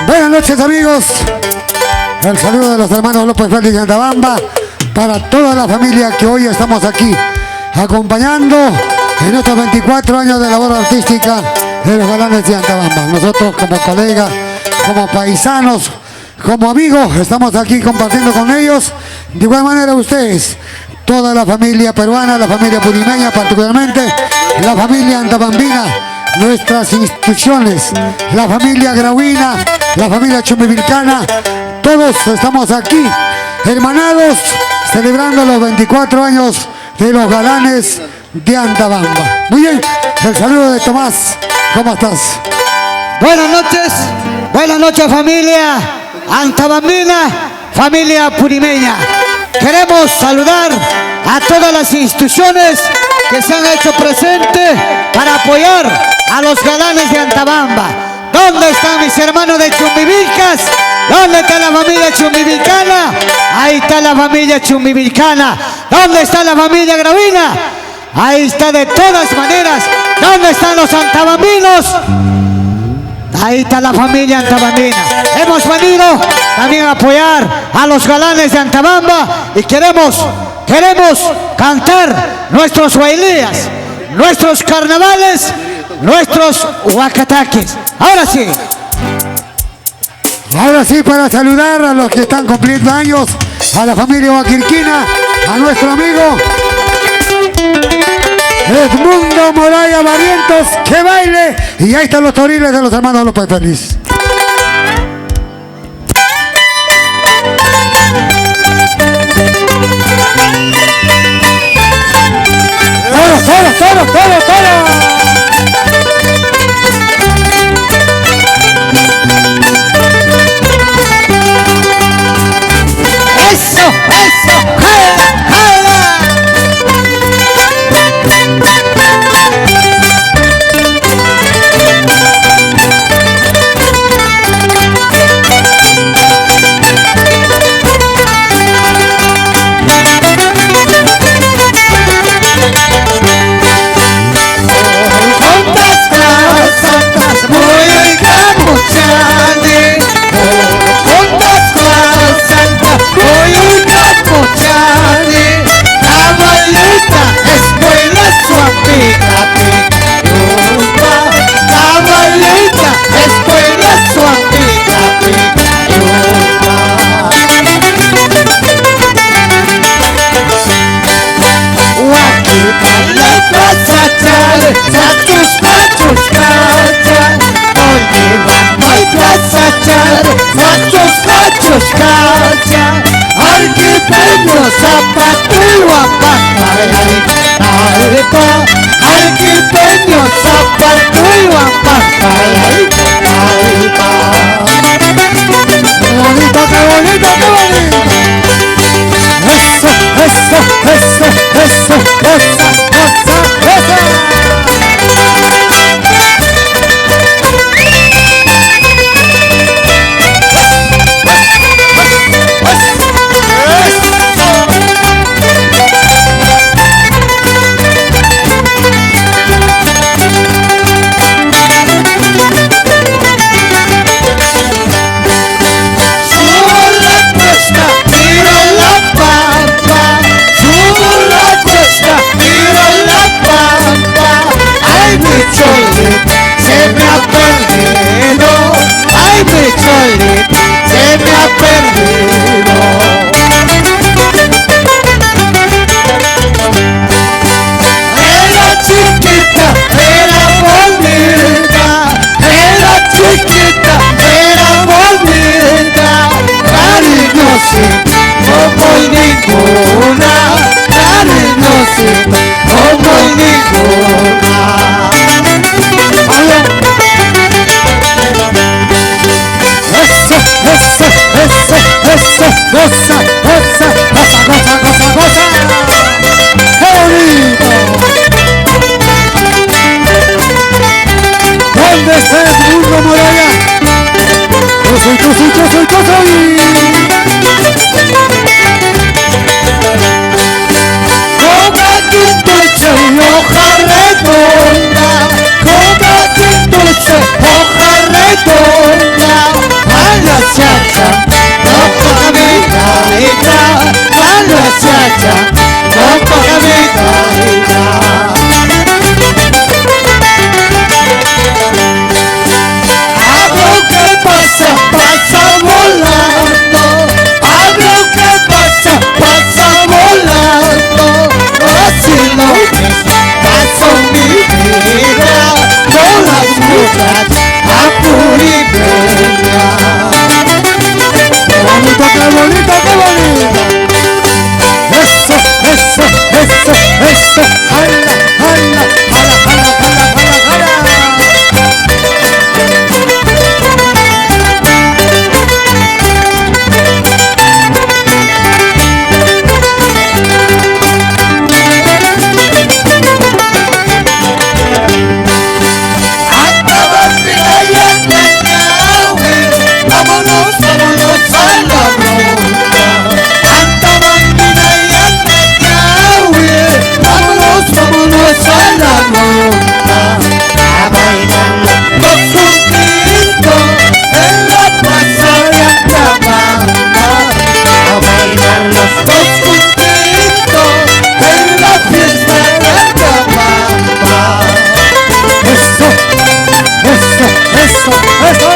Buenas noches, amigos. El saludo de los hermanos López Félix de Antabamba para toda la familia que hoy estamos aquí acompañando en estos 24 años de labor artística de los Galanes de Antabamba. Nosotros como colegas, como paisanos, como amigos, estamos aquí compartiendo con ellos. De igual manera ustedes, toda la familia peruana, la familia purimeña, particularmente la familia antabambina, nuestras instituciones, la familia grauina, la familia chumbivilcana, todos estamos aquí, hermanados, celebrando los 24 años de los Galanes de Antabamba. Muy bien, el saludo de Tomás, ¿cómo estás? Buenas noches familia antabambina, familia purimeña. Queremos saludar a todas las instituciones que se han hecho presentes para apoyar a los Galanes de Antabamba. ¿Dónde están mis hermanos de Chumbivilcas? ¿Dónde está la familia chumbivilcana? Ahí está la familia chumbivilcana. ¿Dónde está la familia grauina? Ahí está de todas maneras. ¿Dónde están los antabambinos? Ahí está la familia antabambina. Hemos venido también a apoyar a los Galanes de Antabamba y queremos cantar nuestros baileas, nuestros carnavales, nuestros huacataques. Ahora sí, para saludar a los que están cumpliendo años, a la familia Huaquirquina, a nuestro amigo Edmundo Moraya Barrientos, que baile. Y ahí están los toriles de los hermanos López Félix. ¡Toro! ¡Eso! ¡Jala! eso, jala, jala, jala, jala, jala, jala, jala. Vámonos, vámonos a la ronda. Anta bambina y anda Yahweh. Vámonos, vámonos a la ronda. A bailar los juntitos en la plaza de Antabamba. A bailar los dos juntitos en la fiesta de Antabamba. Eso, eso, eso, eso.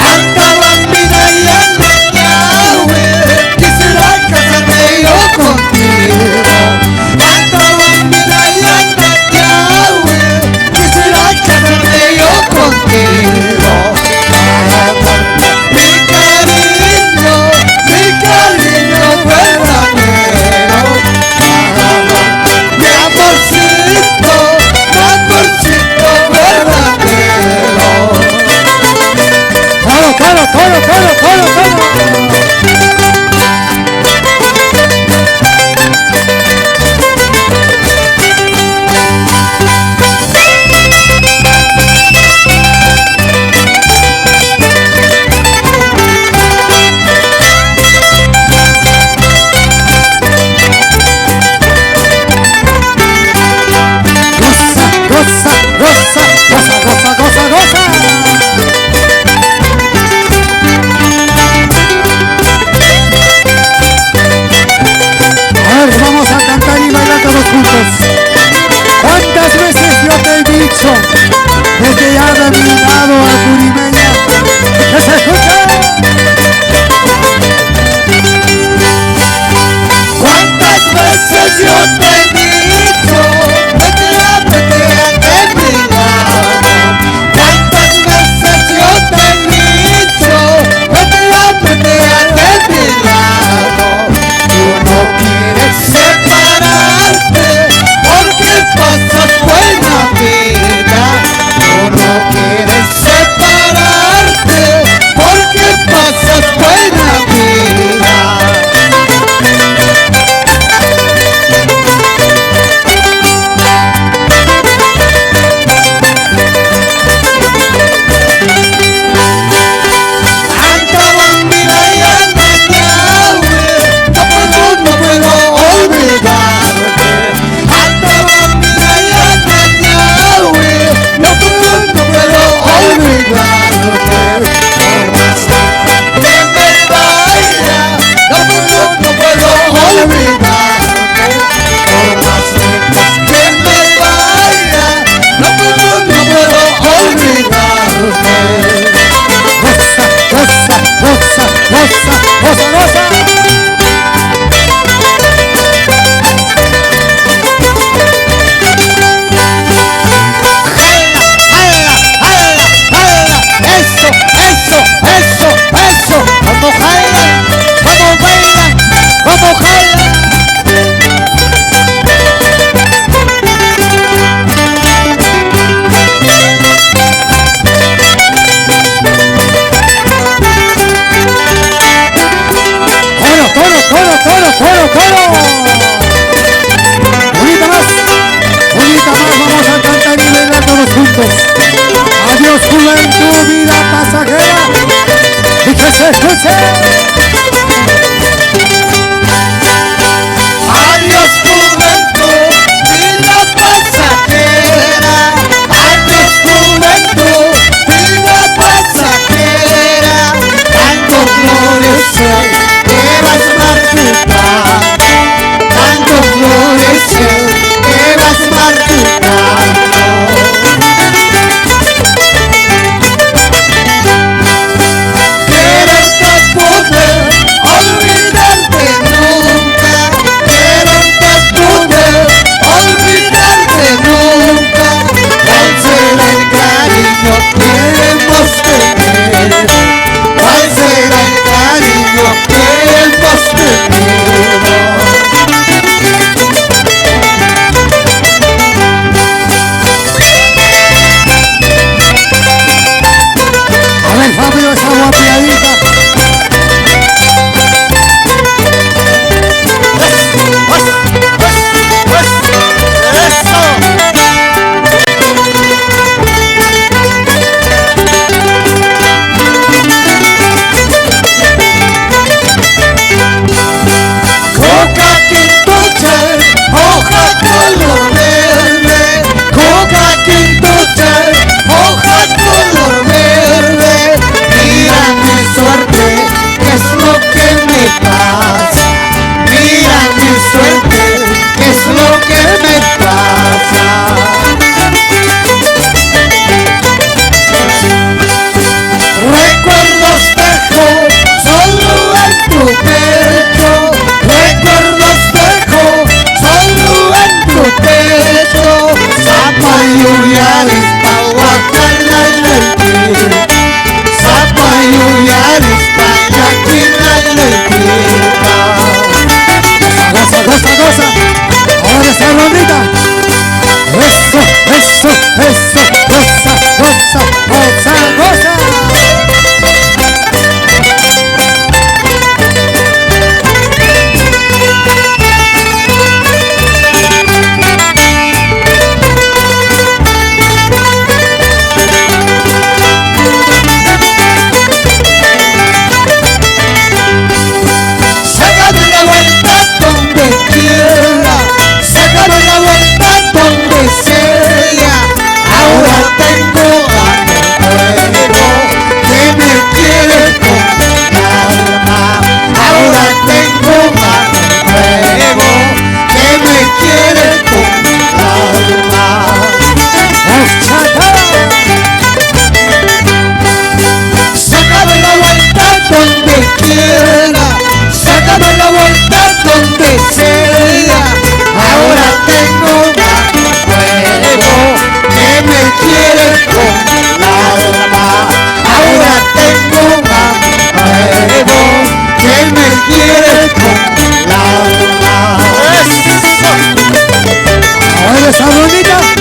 Anta bambina y anda Yahweh, quisiera casarme yo contigo. Anta bambina y anda Yahweh, quisiera casarme yo contigo. Para darte mi cariño verdadero. Para darte mi amorcito verdadero. Todo, todo, todo, todo, todo, todo. Goza, goza, goza, goza, goza, goza. A ver, vamos a cantar y bailar todos juntos. ¿Cuántas veces yo te he dicho de que ya he venido a Purimeña? ¡Que se escuche! ¿Cuántas veces yo te he dicho, vete a de mi lado? ¿Cuántas veces yo te he dicho, vete a de mi lado? Tú no quieres separarte porque pasas buena vida. Tú no quieres separarte porque pasas buena vida. Anta bambina y anda Yahweh, no puedo olvidarte. Anta bambina y anda Yahweh, no puedo olvidarte. Por más que me vaya, no puedo olvidarte. Por más lejos que me vaya, no puedo olvidarte. Goza, goza, goza, goza, goza, goza. Eso, eso, eso, eso. Vamos jaila, vamos baila, vamos jaila. Todo, todo, todo, todo, todo. Unita más, vamos a cantar y bailar todos juntos. Adiós juventud, vida pasajera, y que se escuche. Adiós juventud, vida pasajera. Adiós juventud, vida pasajera. Tanto florecer que vas marchitando. Tanto florecer que vas marchitando. Quererte poder esa bonita.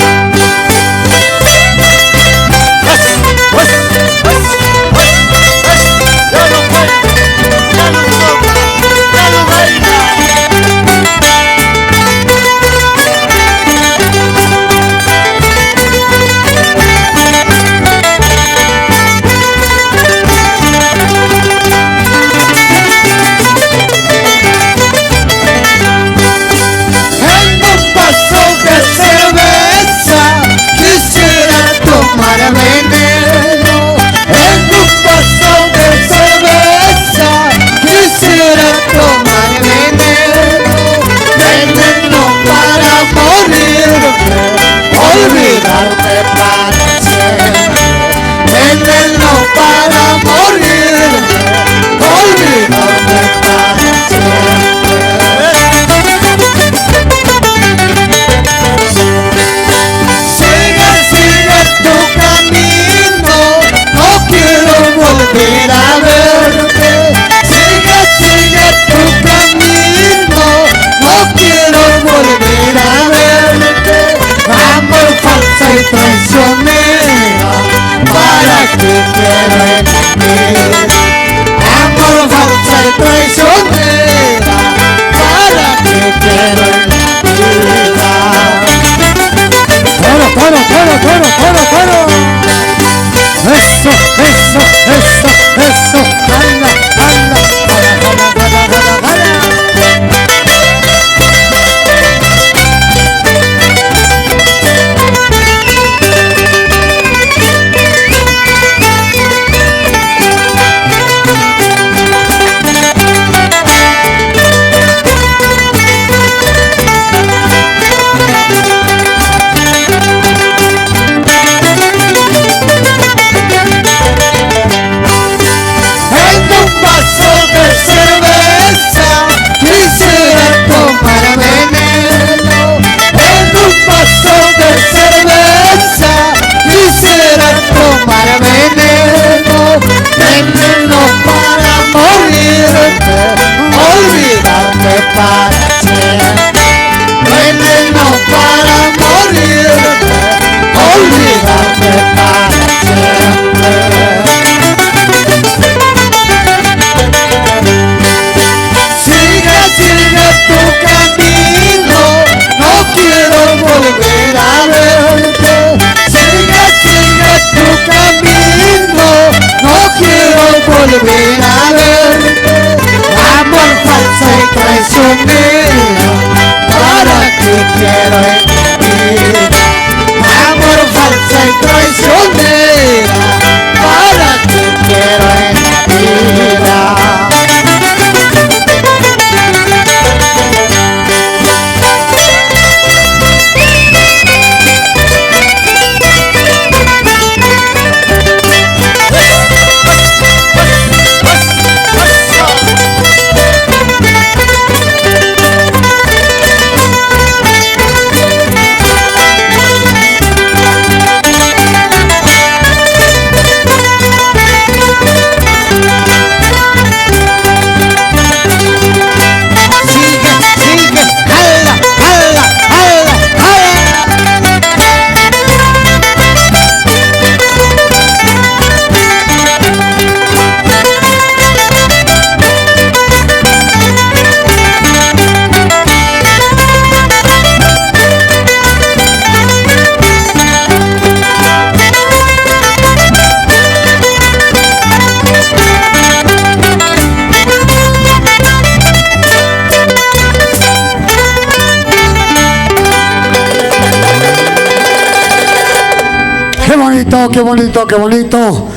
Qué bonito, qué bonito.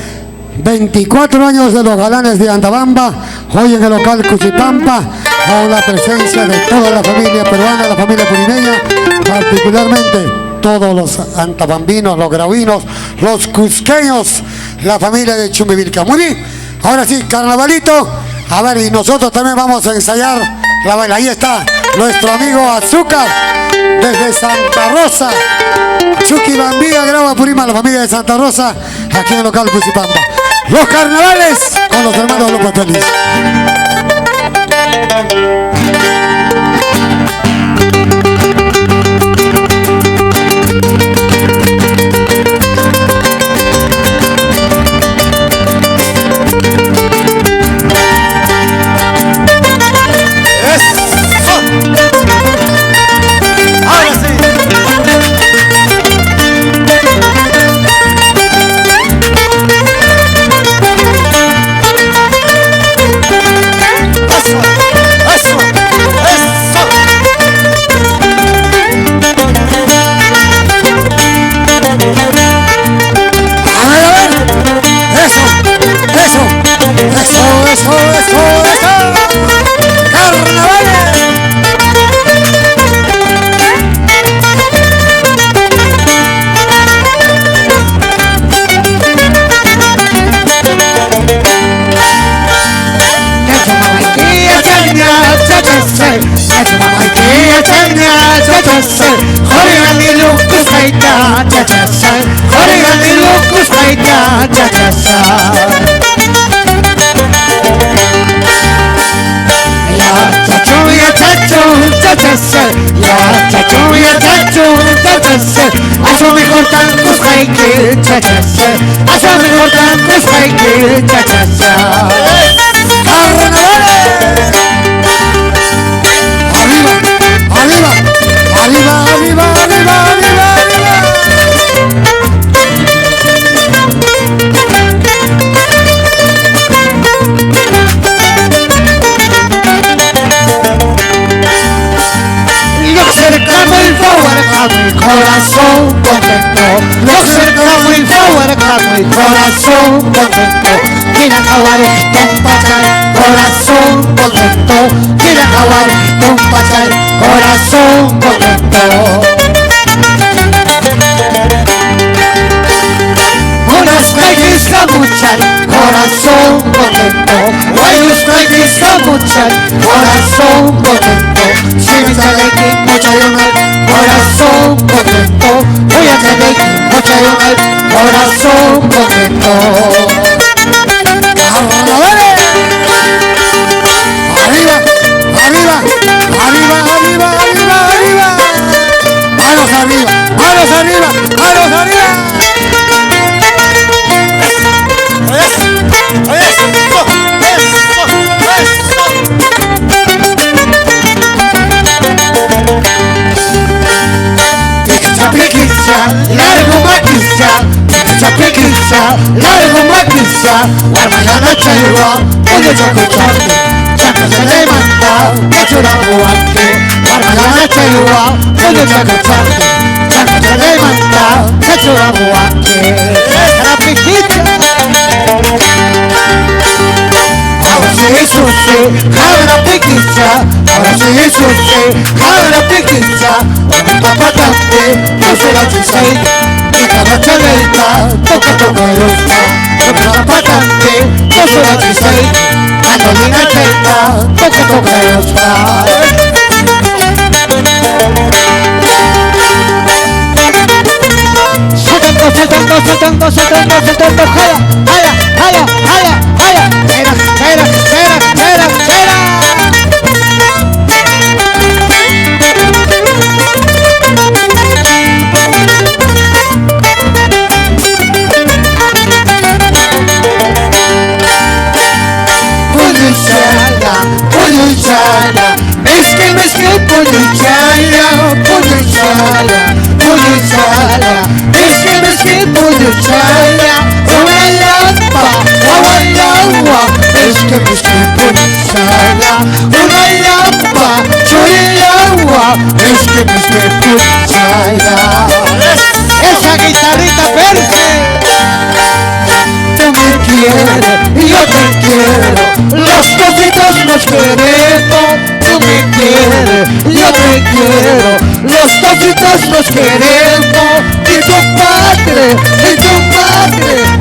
24 años de los galanes de Antabamba, hoy en el local Cuchipampa, con la presencia de toda la familia peruana, la familia purimeña, particularmente todos los antabambinos, los grauinos, los cusqueños, la familia de Chumbivilca. Muy bien, ahora sí, carnavalito. A ver, y nosotros también vamos a ensayar la baila. Ahí está nuestro amigo Azúcar, desde Santa Rosa. Chucky Bambía, Grava Purima, la familia de Santa Rosa, aquí en el local Cuchipampa. Los carnavales con los hermanos López Feliz. chachasal, Jorigani Lucas Kaita, chachasal, Jorigani Lucas Kaita, chachasal. Ya chacho, chachasal, ya chacho, chachasal, aso mejor tantos haike, chachasal, aso mejor tantos haike, chachasal. Arriba, arriba, arriba, arriba, arriba, arriba, arriba. Lo cercano y favorcano y corazón contento. Lo cercano y favorcano y corazón contento. Quiere acabar esto un pasar, corazón contento. Quiere acabar esto un pasar, corazón contento. Unas calles a muchas, corazón contento. Hay unas calles a muchas, corazón contento. Si me sale que mucha de una, corazón contento. Voy a tener que mucha de una, corazón contento. Arriba, arriba, arriba, arriba, arriba, arriba. Manos arriba, manos arriba, manos arriba. Largo maquisa, chapequisa, largo maquisa, guarmayana chayua, oye chacochate, chaco se levanta, cachura buante, guarmayana chayua, oye chacochate, chaco se levanta, cachura buante, chapequisa. Ahora sí suce, ahora pequisa, ahora sí suce, ahora pequisa, papá tante, no se la chisei, y cada chaleta, toca rosta, papá tante, no se la chisei, Andolina cheta, toca rosta. Saltando, jala, espera. Polluchala, es que polluchala, es que polluchala, una lampa, agua, es que polluchala, una lampa, agua, es que polluchala. Esa guitarrita verde. Tú me quieres y yo te quiero, los cositos nos queremos. Tú me quieres y yo te quiero, los cositos nos queremos. Y tu padre,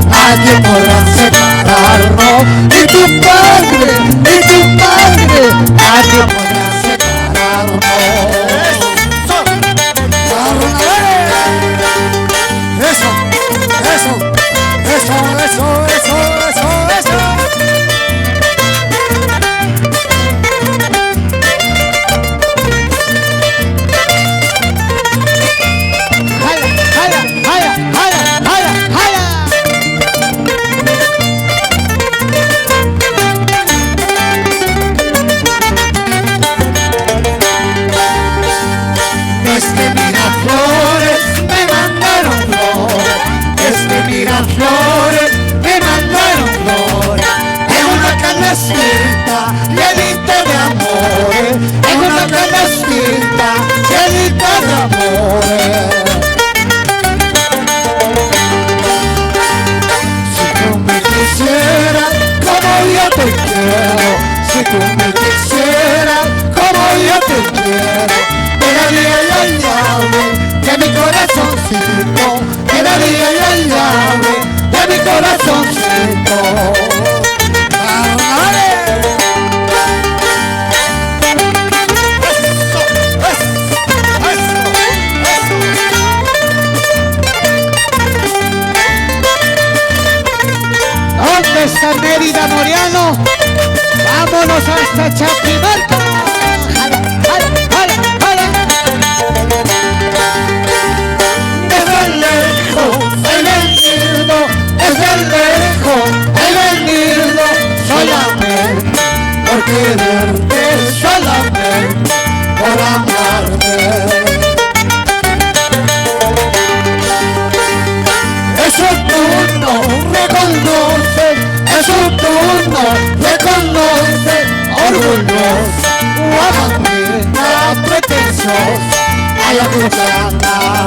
nadie podrá separarnos. Y tu padre, nadie podrá separarnos. Eso. esta chapimarca. Jala, jala, jala, jala. Desde lejos he venido, desde lejos he venido, solamente por quererte, solamente por amarte. Eso tú no reconoces, eso tú no reconoces, orgulloso, guapamina, pretenciosa, a la cruzada.